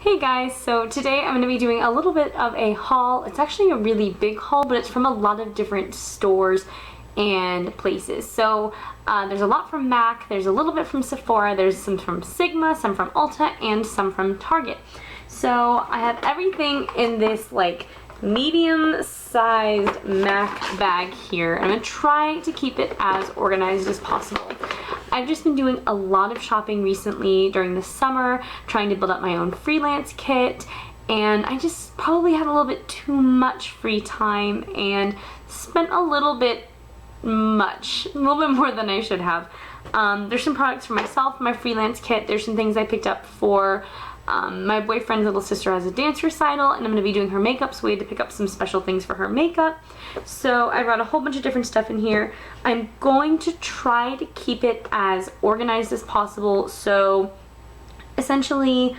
Hey guys, so today I'm going to be doing a little bit of a haul. It's actually a really big haul, but it's from a lot of different stores and places. So there's a lot from MAC, there's a little bit from Sephora, there's some from Sigma, some from Ulta, and some from Target. So I have everything in this like medium-sized MAC bag here. I'm going to try to keep it as organized as possible. I've just been doing a lot of shopping recently during the summer, trying to build up my own freelance kit, and I just probably had a little bit too much free time and spent a little bit more than I should have. There's some products for myself, my freelance kit. There's some things I picked up for my boyfriend's little sister has a dance recital, and I'm going to be doing her makeup, so we had to pick up some special things for her makeup. So I brought a whole bunch of different stuff in here. I'm going to try to keep it as organized as possible, so essentially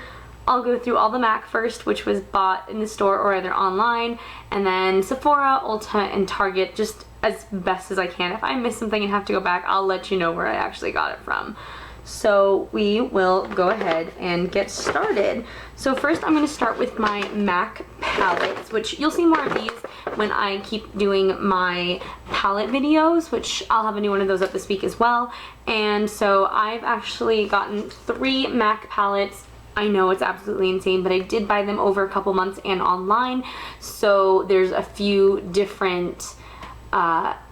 I'll go through all the MAC first, which was bought in the store or either online, and then Sephora, Ulta, and Target, just as best as I can. If I miss something and have to go back, I'll let you know where I actually got it from. So we will go ahead and get started. So first I'm going to start with my MAC palettes, which you'll see more of these when I keep doing my palette videos, which I'll have a new one of those up this week as well. And so I've actually gotten 3 MAC palettes. I know it's absolutely insane, but I did buy them over a couple months and online. So there's a few different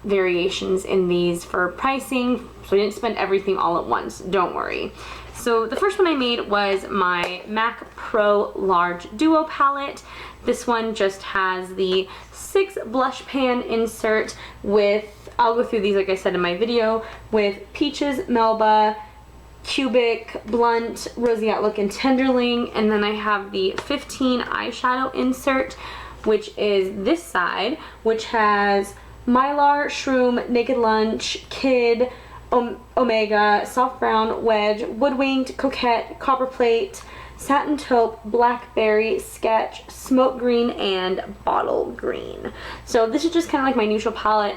variations in these for pricing, so I didn't spend everything all at once, don't worry. So the first one I made was my MAC Pro Large Duo palette. This one just has the 6 blush pan insert with, I'll go through these like I said in my video, with Peaches, Melba, Cubic, Blunt, Rosy Outlook, and Tenderling. And then I have the 15 eyeshadow insert, which is this side, which has Mylar, Shroom, Naked Lunch, Kid, Omega, Soft Brown, Wedge, Woodwinked, Coquette, Copper Plate, Satin Taupe, Blackberry, Sketch, Smoke Green, and Bottle Green. So this is just kind of like my neutral palette.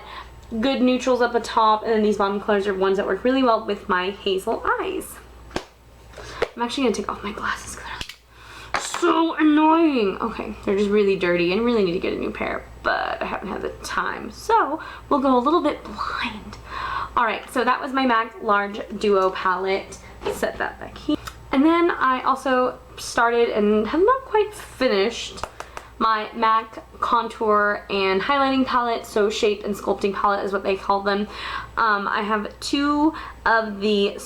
Good neutrals up the top, and then these bottom colors are ones that work really well with my hazel eyes. I'm actually going to take off my glasses because they're so annoying. Okay, they're just really dirty and really need to get a new pair, but I haven't had the time. So we'll go a little bit blind. Alright, so that was my MAC Large Duo palette. Set that back here. And then I also started and have not quite finished my MAC Contour and Highlighting palette, so Shape and Sculpting palette is what they call them. I have 2 of the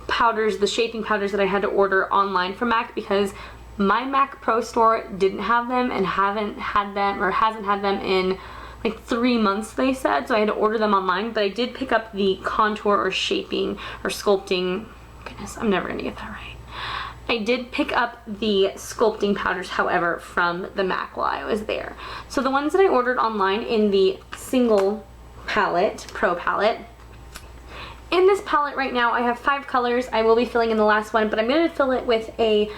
powders, the shaping powders that I had to order online from MAC because my MAC Pro store didn't have them and hasn't had them in like 3 months, they said, so I had to order them online. But I did pick up the contour or shaping or sculpting, goodness, I'm never gonna get that right. I did pick up the sculpting powders, however, from the MAC while I was there. So the ones that I ordered online in the single palette, Pro palette, in this palette right now I have 5 colors. I will be filling in the last one, but I'm going to fill it with a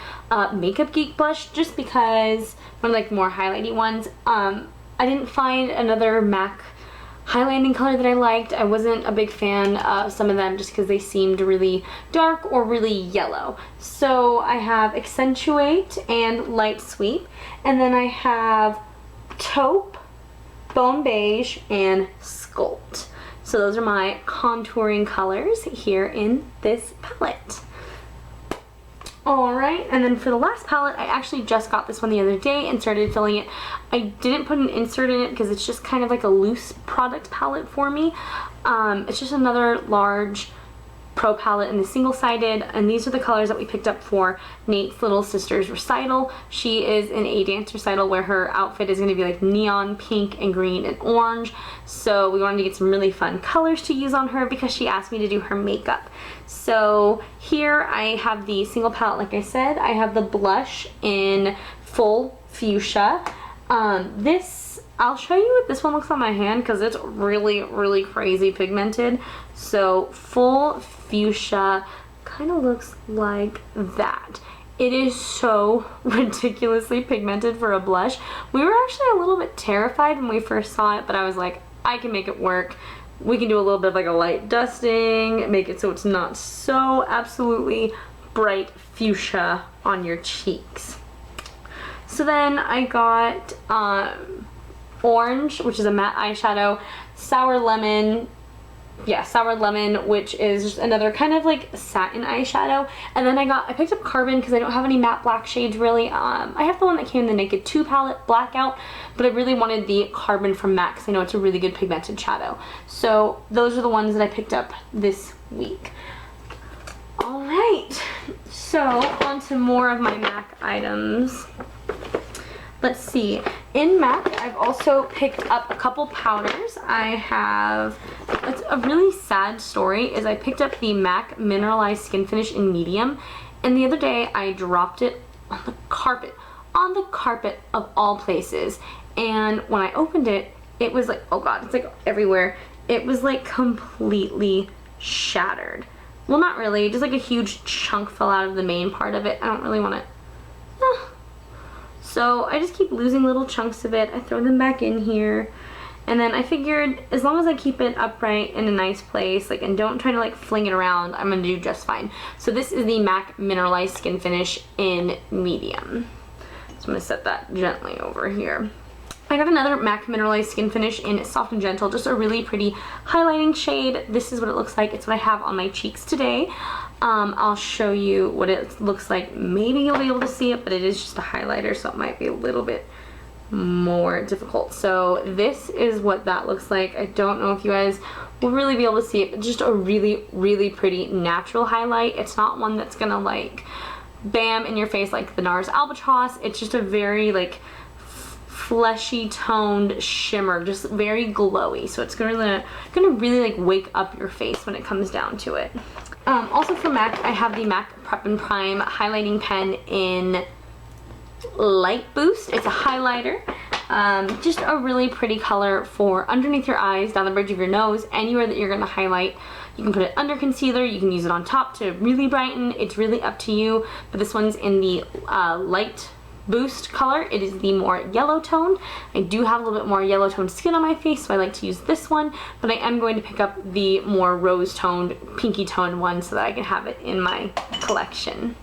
Makeup Geek blush just because one of like more highlighty ones. I didn't find another MAC highlighting color that I liked. I wasn't a big fan of some of them just because they seemed really dark or really yellow. So I have Accentuate and Light Sweep, and then I have Taupe, Bone Beige, and Sculpt. So those are my contouring colors here in this palette. Alright, and then for the last palette, I actually just got this one the other day and started filling it. I didn't put an insert in it because it's just kind of like a loose product palette for me. It's just another large Pro palette in the single-sided, and these are the colors that we picked up for Nate's little sister's recital. She is in a dance recital where her outfit is going to be like neon pink and green and orange, so we wanted to get some really fun colors to use on her because she asked me to do her makeup. So here I have the single palette, like I said. I have the blush in Full Fuchsia. I'll show you what this one looks on my hand because it's really, really crazy pigmented. So Full Fuchsia kind of looks like that. It is so ridiculously pigmented for a blush. We were actually a little bit terrified when we first saw it, but I was like, I can make it work. We can do a little bit of like a light dusting, make it so it's not so absolutely bright fuchsia on your cheeks. So then I got Orange, which is a matte eyeshadow, Sour Lemon, which is just another kind of like satin eyeshadow. And then I picked up Carbon because I don't have any matte black shades really. I have the one that came in the Naked 2 palette, Blackout, but I really wanted the Carbon from MAC because I know it's a really good pigmented shadow. So those are the ones that I picked up this week. Alright, so on to more of my MAC items. Let's see. In MAC, I've also picked up a couple powders. It's a really sad story, is I picked up the MAC Mineralized Skin Finish in medium, and the other day I dropped it on the carpet of all places. And when I opened it, it was like, oh god, it's like everywhere. It was like completely shattered. Well, not really, just like a huge chunk fell out of the main part of it. I don't really want to... So I just keep losing little chunks of it. I throw them back in here. And then I figured as long as I keep it upright in a nice place, like, and don't try to like fling it around, I'm going to do just fine. So this is the MAC Mineralized Skin Finish in medium. So I'm going to set that gently over here. I got another MAC Mineralized Skin Finish in Soft and Gentle, just a really pretty highlighting shade. This is what it looks like. It's what I have on my cheeks today. I'll show you what it looks like. Maybe you'll be able to see it, but it is just a highlighter, so it might be a little bit more difficult. So this is what that looks like. I don't know if you guys will really be able to see it, but just a really, really pretty natural highlight. It's not one that's gonna like bam in your face like the NARS Albatross. It's just a very like fleshy toned shimmer, just very glowy, so it's gonna really like wake up your face when it comes down to it. Also for MAC, I have the MAC Prep and Prime highlighting pen in Light Boost. It's a highlighter, just a really pretty color for underneath your eyes, down the bridge of your nose, anywhere that you're gonna highlight. You can put it under concealer, you can use it on top to really brighten. It's really up to you, but this one's in the Light Boost color. It is the more yellow toned. I do have a little bit more yellow toned skin on my face, so I like to use this one, but I am going to pick up the more rose toned, pinky toned one so that I can have it in my collection.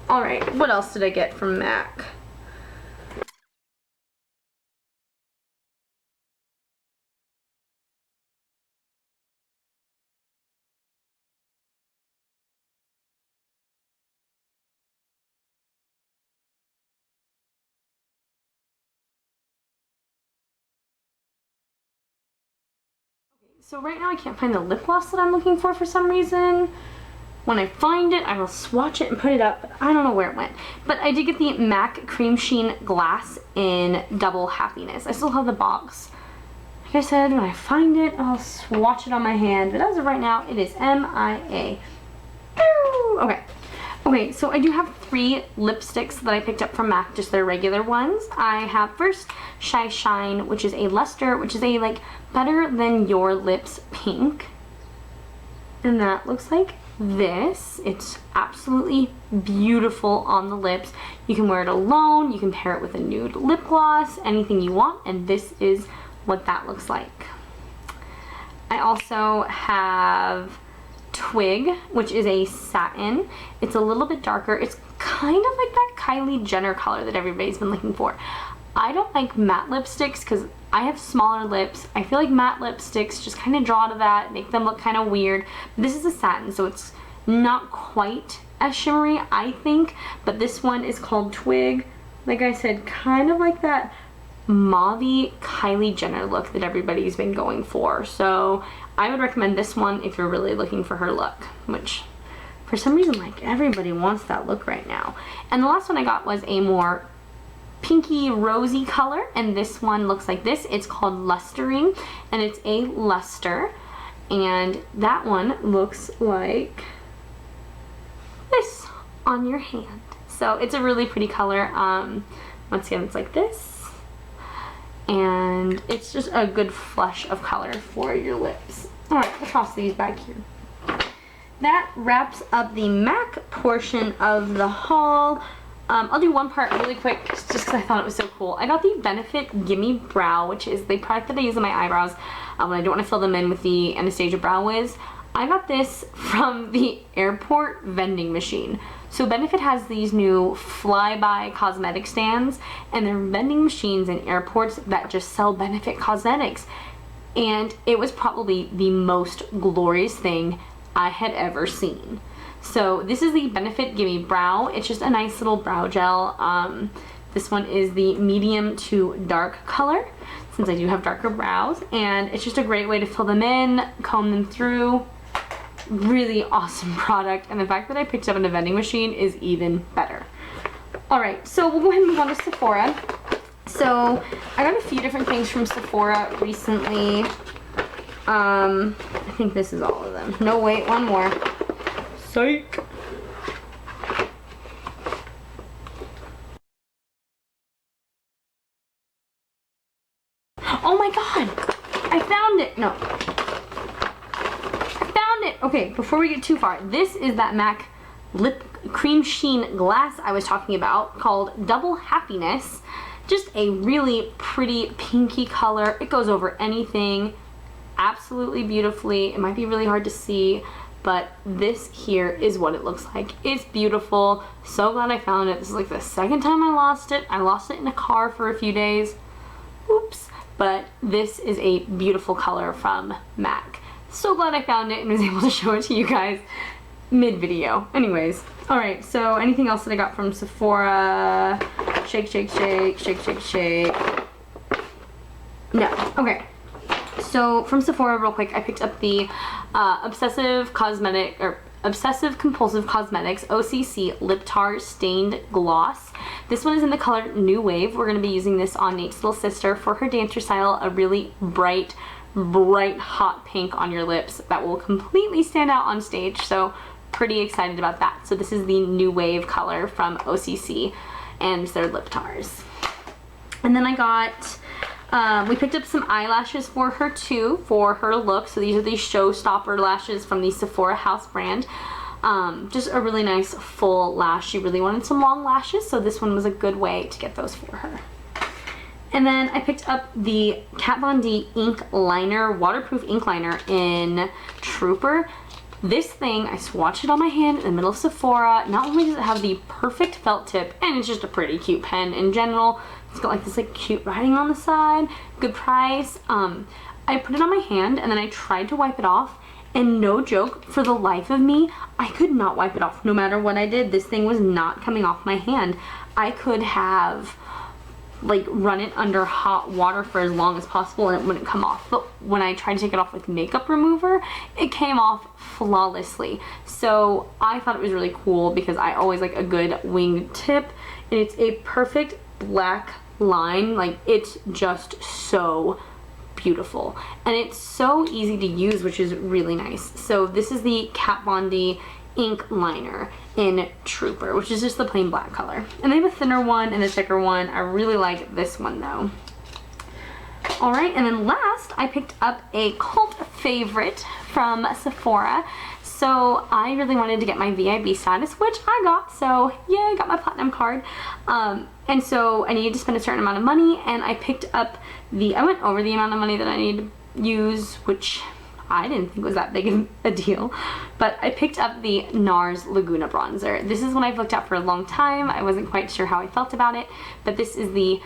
Alright, what else did I get from MAC? So right now I can't find the lip gloss that I'm looking for some reason. When I find it, I will swatch it and put it up, but I don't know where it went. But I did get the MAC Cream Sheen Glass in Double Happiness. I still have the box. Like I said, when I find it, I'll swatch it on my hand. But as of right now, it is MIA. Okay, so I do have 3 lipsticks that I picked up from MAC, just their regular ones. I have first Shy Shine, which is a luster, which is a like Better Than Your Lips pink. And that looks like this. It's absolutely beautiful on the lips. You can wear it alone, you can pair it with a nude lip gloss, anything you want, and this is what that looks like. I also have Twig, which is a satin. It's a little bit darker. It's kind of like that Kylie Jenner color that everybody's been looking for. I don't like matte lipsticks because I have smaller lips. I feel like matte lipsticks just kind of draw to that, make them look kind of weird. This is a satin, so it's not quite as shimmery, I think, but this one is called Twig. Like I said, kind of like that mauve-y Kylie Jenner look that everybody's been going for. So I would recommend this one if you're really looking for her look, which for some reason like everybody wants that look right now. And the last one I got was a more pinky rosy color, and this one looks like this. It's called Lustering, and it's a luster, and that one looks like this on your hand. So it's a really pretty color. Once again, it's like this, and it's just a good flush of color for your lips. Alright, I'll toss these back here. That wraps up the MAC portion of the haul. I'll do one part really quick just because I thought it was so cool. I got the Benefit Gimme Brow, which is the product that I use on my eyebrows when I don't want to fill them in with the Anastasia Brow Wiz. I got this from the airport vending machine. So Benefit has these new flyby cosmetic stands, and they're vending machines in airports that just sell Benefit cosmetics. And it was probably the most glorious thing I had ever seen. So this is the Benefit Gimme Brow. It's just a nice little brow gel. This one is the medium to dark color, since I do have darker brows, and it's just a great way to fill them in, comb them through. Really awesome product, and the fact that I picked it up in a vending machine is even better. Alright, so we'll go ahead and move on to Sephora. So I got a few different things from Sephora recently. I think this is all of them. No, wait, one more. Psych! Oh my god! I found it! No. I found it! Okay, before we get too far, this is that MAC lip cream sheen glass I was talking about, called Double Happiness. Just a really pretty pinky color. It goes over anything absolutely beautifully. It might be really hard to see, but this here is what it looks like. It's beautiful. So glad I found it. This is like the second time I lost it. I lost it in a car for a few days. Oops. But this is a beautiful color from MAC. So glad I found it and was able to show it to you guys mid-video. Anyways, alright, so anything else that I got from Sephora? Shake, shake, shake, shake, shake, shake. No. Okay. So from Sephora, real quick, I picked up the Obsessive Compulsive Cosmetics OCC Lip Tar Stained Gloss. This one is in the color New Wave. We're going to be using this on Nate's little sister for her dancer style, a really bright hot pink on your lips that will completely stand out on stage. So pretty excited about that. So this is the New Wave color from OCC and their lip tars. And then I got, we picked up some eyelashes for her too, for her look. So these are the Showstopper lashes from the Sephora House brand. Just a really nice full lash. She really wanted some long lashes, so this one was a good way to get those for her. And then I picked up the Kat Von D ink liner, waterproof ink liner in Trooper. This thing, I swatched it on my hand in the middle of Sephora. Not only does it have the perfect felt tip, and it's just a pretty cute pen in general. It's got like this like cute writing on the side, good price. I put it on my hand and then I tried to wipe it off, and no joke, for the life of me, I could not wipe it off. No matter what I did, this thing was not coming off my hand. I could have like run it under hot water for as long as possible and it wouldn't come off. But when I tried to take it off with makeup remover, it came off flawlessly. So I thought it was really cool because I always like a good winged tip, and it's a perfect black line. Like, it's just so beautiful and it's so easy to use, which is really nice. So this is the Kat Von D ink liner in Trooper, which is just the plain black color, and they have a thinner one and a thicker one. I really like this one though. Alright, and then last I picked up a cult favorite from Sephora. So I really wanted to get my VIB status, which I got, so yeah, I got my platinum card. And so I needed to spend a certain amount of money, and I picked up I went over the amount of money that I needed to use, which I didn't think was that big of a deal, but I picked up the NARS Laguna bronzer. This is one I've looked at for a long time. I wasn't quite sure how I felt about it, but this is the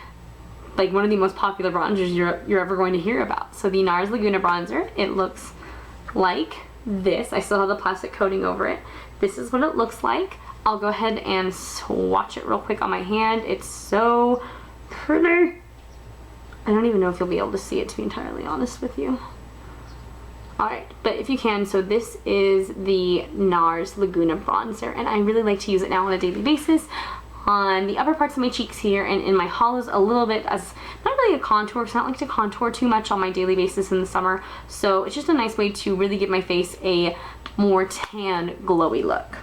like one of the most popular bronzers you're ever going to hear about. So the NARS Laguna bronzer, it looks like this. I still have the plastic coating over it. This is what it looks like. I'll go ahead and swatch it real quick on my hand. It's so pretty. I don't even know if you'll be able to see it, to be entirely honest with you. Alright, but if you can, so this is the NARS Laguna bronzer, and I really like to use it now on a daily basis on the upper parts of my cheeks here and in my hollows a little bit, as not really a contour, because I don't like to contour too much on my daily basis in the summer. So it's just a nice way to really give my face a more tan, glowy look.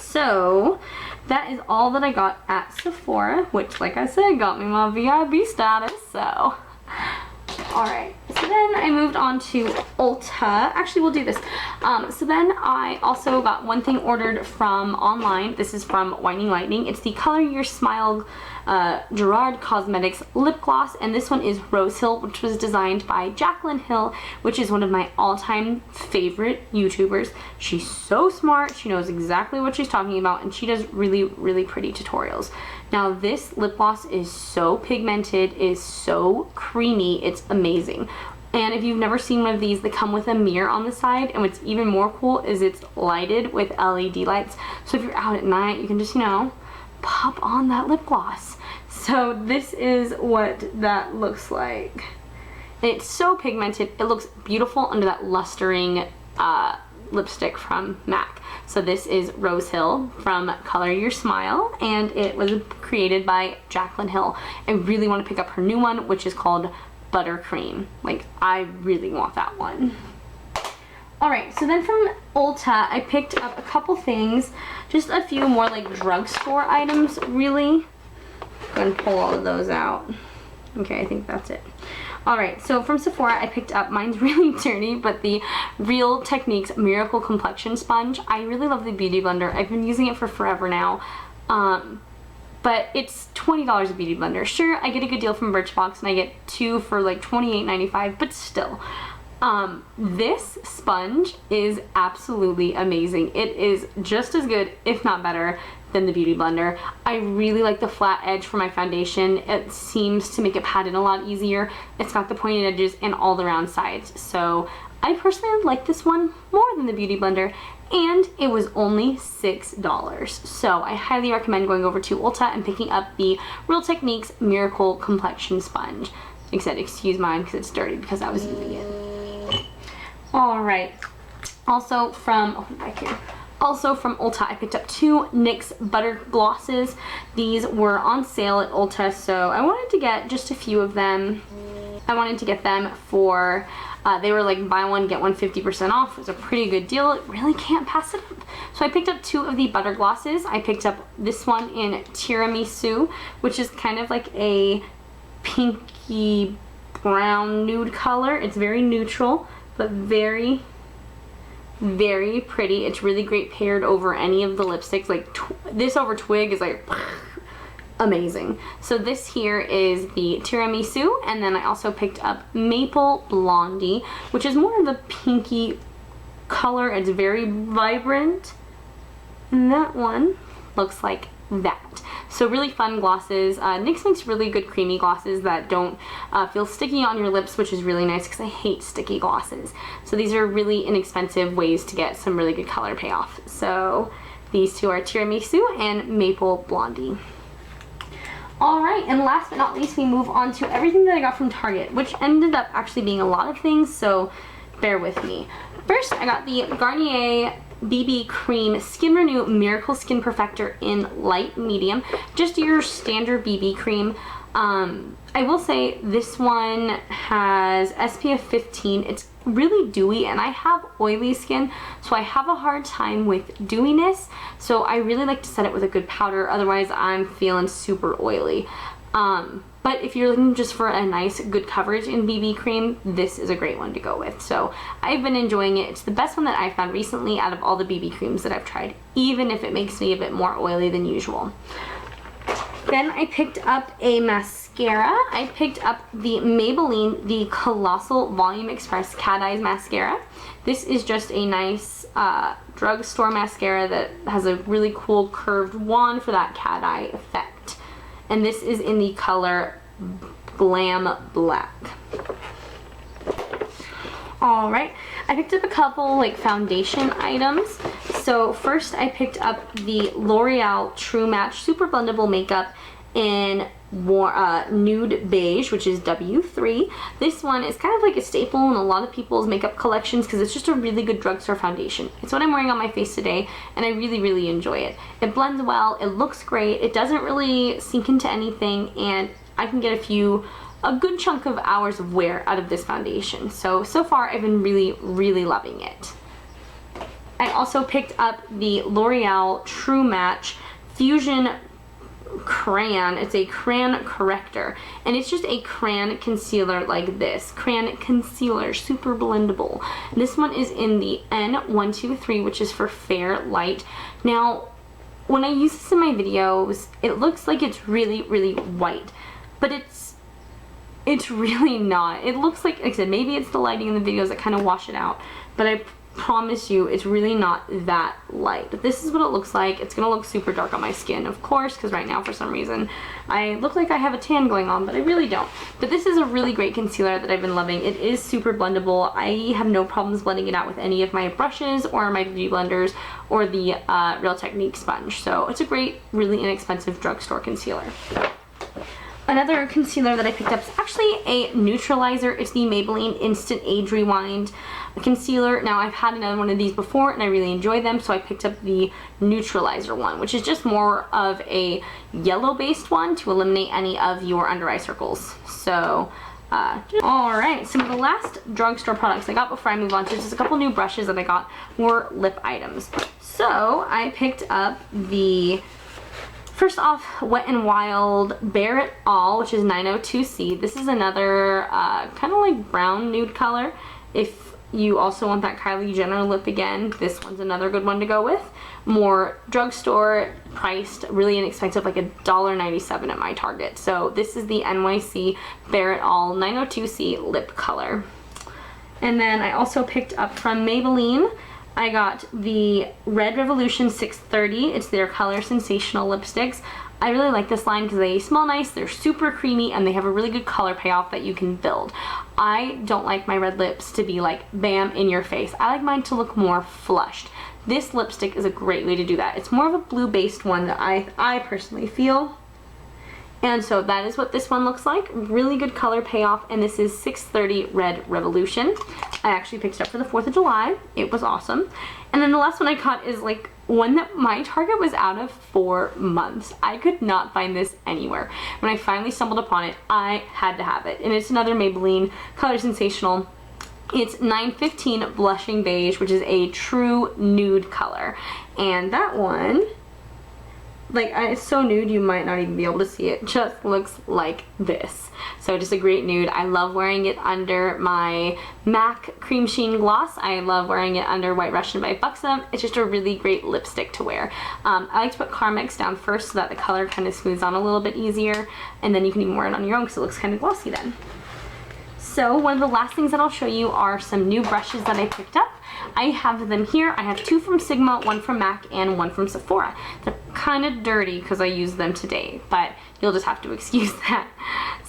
So that is all that I got at Sephora, which, like I said, got me my VIB status. So alright, so then I moved on to Ulta. Actually, we'll do this. So then I also got one thing ordered from online. This is from Whitening Lightning. It's the Color Your Smile Gerard Cosmetics lip gloss, and this one is Rose Hill, which was designed by Jaclyn Hill, which is one of my all-time favorite YouTubers. She's so smart, she knows exactly what she's talking about, and she does really, really pretty tutorials. Now this lip gloss is so pigmented, is so creamy, it's amazing. And if you've never seen one of these, they come with a mirror on the side, and what's even more cool is it's lighted with LED lights, so if you're out at night, you can just, you know, pop on that lip gloss. So this is what that looks like. It's so pigmented, it looks beautiful under that lustering lipstick from MAC. So this is Rose Hill from Color Your Smile, and it was created by Jaclyn Hill. I really want to pick up her new one, which is called Buttercream. Like, I really want that one. Alright, so then from Ulta, I picked up a couple things, just a few more like drugstore items, really. Go ahead and pull all of those out. Okay, I think that's it. Alright, so from Sephora, I picked up, mine's really dirty, but the Real Techniques Miracle Complexion Sponge. I really love the Beauty Blender. I've been using it for forever now. But it's $20 a Beauty Blender. Sure, I get a good deal from Birchbox, and I get two for like $28.95, but still. This sponge is absolutely amazing. It is just as good, if not better, than the Beauty Blender. I really like the flat edge for my foundation. It seems to make it pat in a lot easier. It's got the pointed edges and all the round sides. So I personally like this one more than the Beauty Blender, and it was only $6. So I highly recommend going over to Ulta and picking up the Real Techniques Miracle Complexion Sponge. Like I said, excuse mine because it's dirty because I was using it. Alright, also from, back here. Also from Ulta, I picked up two NYX Butter Glosses. These were on sale at Ulta, so I wanted to get just a few of them. I wanted to get them for, they were like buy one, get one 50% off. It was a pretty good deal. Really can't pass it up. So I picked up two of the Butter Glosses. I picked up this one in Tiramisu, which is kind of like a pinky brown nude color. It's very neutral, but very, very pretty. It's really great paired over any of the lipsticks. Like this over Twig is like amazing. So this here is the Tiramisu, and then I also picked up Maple Blondie, which is more of a pinky color. It's very vibrant, and that one looks like that. So really fun glosses. NYX makes really good creamy glosses that don't feel sticky on your lips, which is really nice because I hate sticky glosses. So these are really inexpensive ways to get some really good color payoff. So these two are Tiramisu and Maple Blondie. Alright, and last but not least, we move on to everything that I got from Target, which ended up actually being a lot of things, so bear with me. First, I got the Garnier BB Cream Skin Renew Miracle Skin Perfector in light medium. Just your standard BB cream. I will say this one has SPF 15. It's really dewy, and I have oily skin, so I have a hard time with dewiness. So I really like to set it with a good powder, otherwise I'm feeling super oily. But if you're looking just for a nice, good coverage in BB cream, this is a great one to go with. So I've been enjoying it. It's the best one that I've found recently out of all the BB creams that I've tried, even if it makes me a bit more oily than usual. Then I picked up a mascara. I picked up the Maybelline, the Colossal Volume Express Cat Eyes Mascara. This is just a nice drugstore mascara that has a really cool curved wand for that cat eye effect. And this is in the color Glam Black. Alright, I picked up a couple like foundation items. So first I picked up the L'Oreal True Match Super Blendable Makeup in Nude Beige, which is W3. This one is kind of like a staple in a lot of people's makeup collections because it's just a really good drugstore foundation. It's what I'm wearing on my face today, and I really, really enjoy it. It blends well, it looks great, it doesn't really sink into anything, and I can get a good chunk of hours of wear out of this foundation. So far I've been really, really loving it. I also picked up the L'Oreal True Match Fusion Crayon. It's a crayon corrector, and it's just a crayon concealer like this. Crayon concealer, super blendable. This one is in the N123, which is for fair light. Now, when I use this in my videos, it looks like it's really, really white, but it's really not. It looks like I said, maybe it's the lighting in the videos that kind of wash it out, but I promise you it's really not that light. This is what it looks like. It's gonna look super dark on my skin, of course, because right now for some reason I look like I have a tan going on, but I really don't. But this is a really great concealer that I've been loving. It is super blendable. I have no problems blending it out with any of my brushes or my beauty blenders or the Real Technique sponge. So it's a great, really inexpensive drugstore concealer. Another concealer that I picked up is actually a neutralizer. It's the Maybelline Instant Age Rewind concealer. Now, I've had another one of these before and I really enjoy them, so I picked up the neutralizer one, which is just more of a yellow based one to eliminate any of your under eye circles. So alright, some of the last drugstore products I got before I move on to just a couple new brushes that I got were lip items. So I picked up the first off, Wet n Wild Bare It All, which is 902C. This is another kind of like brown nude color. If you also want that Kylie Jenner lip again, this one's another good one to go with. More drugstore priced, really inexpensive, like $1.97 at my Target. So this is the NYC Bare It All 902C lip color. And then I also picked up from Maybelline, I got the Red Revolution 630. It's their Color Sensational lipsticks. I really like this line because they smell nice, they're super creamy, and they have a really good color payoff that you can build. I don't like my red lips to be like bam in your face. I like mine to look more flushed. This lipstick is a great way to do that. It's more of a blue based one that I personally feel. And so that is what this one looks like. Really good color payoff, and this is 630 Red Revolution. I actually picked it up for the 4th of July. It was awesome. And then the last one I got is like one that my Target was out of for months. I could not find this anywhere. When I finally stumbled upon it, I had to have it. And it's another Maybelline Color Sensational. It's 915 Blushing Beige, which is a true nude color. And that one, like, it's so nude you might not even be able to see it. Just looks like this. So just a great nude. I love wearing it under my MAC Cream Sheen Gloss. I love wearing it under White Russian by Buxom. It's just a really great lipstick to wear. I like to put Carmex down first so that the color kind of smooths on a little bit easier, and then you can even wear it on your own because it looks kind of glossy then. So one of the last things that I'll show you are some new brushes that I picked up. I have them here. I have 2 from Sigma, 1 from MAC, and 1 from Sephora. They're kind of dirty because I used them today, but you'll just have to excuse that.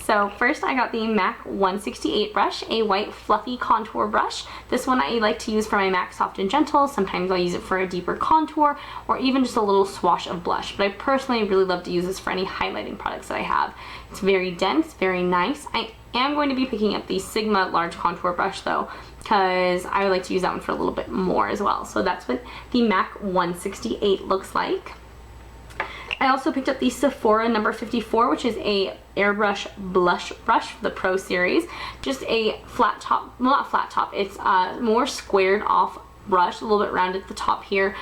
So first I got the MAC 168 brush, a white fluffy contour brush. This one I like to use for my MAC Soft and Gentle. Sometimes I'll use it for a deeper contour or even just a little swash of blush, but I personally really love to use this for any highlighting products that I have. It's very dense, very nice. I am going to be picking up the Sigma large contour brush though, because I would like to use that one for a little bit more as well. So that's what the MAC 168 looks like. I also picked up the Sephora number 54, which is a airbrush blush brush for the Pro series. Just a flat top, well, not flat top, it's more squared off brush, a little bit rounded at the top here.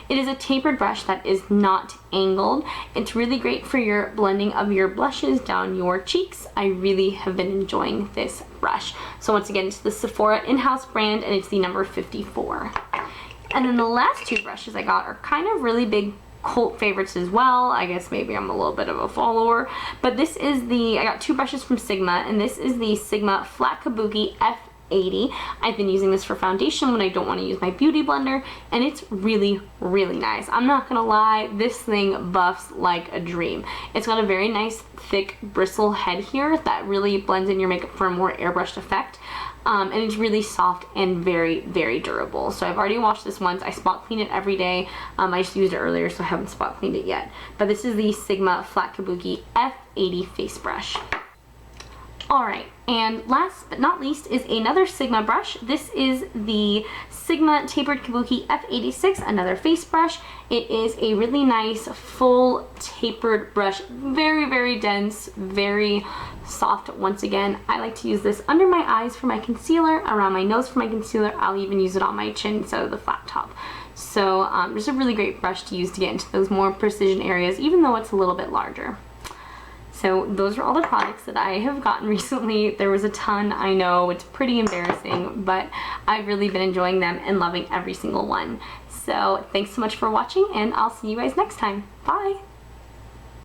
It is a tapered brush that is not angled. It's really great for your blending of your blushes down your cheeks. I really have been enjoying this brush. So once again, it's the Sephora in-house brand, and it's the number 54. And then the last 2 brushes I got are kind of really big cult favorites as well. I guess maybe I'm a little bit of a follower, but this is I got 2 brushes from Sigma, and this is the Sigma Flat Kabuki F80. I've been using this for foundation when I don't want to use my beauty blender, and it's really, really nice. I'm not gonna lie, this thing buffs like a dream. It's got a very nice thick bristle head here that really blends in your makeup for a more airbrushed effect. And it's really soft and very, very durable. So I've already washed this once. I spot clean it every day. I just used it earlier, so I haven't spot cleaned it yet. But this is the Sigma Flat Kabuki F80 face brush. Alright, and last but not least is another Sigma brush. This is the Sigma Tapered Kabuki F86, another face brush. It is a really nice, full, tapered brush. Very, very dense, very soft. Once again, I like to use this under my eyes for my concealer, around my nose for my concealer. I'll even use it on my chin instead of the flat top. So just a really great brush to use to get into those more precision areas, even though it's a little bit larger. So those are all the products that I have gotten recently. There was a ton, I know, it's pretty embarrassing, but I've really been enjoying them and loving every single one. So thanks so much for watching, and I'll see you guys next time. Bye!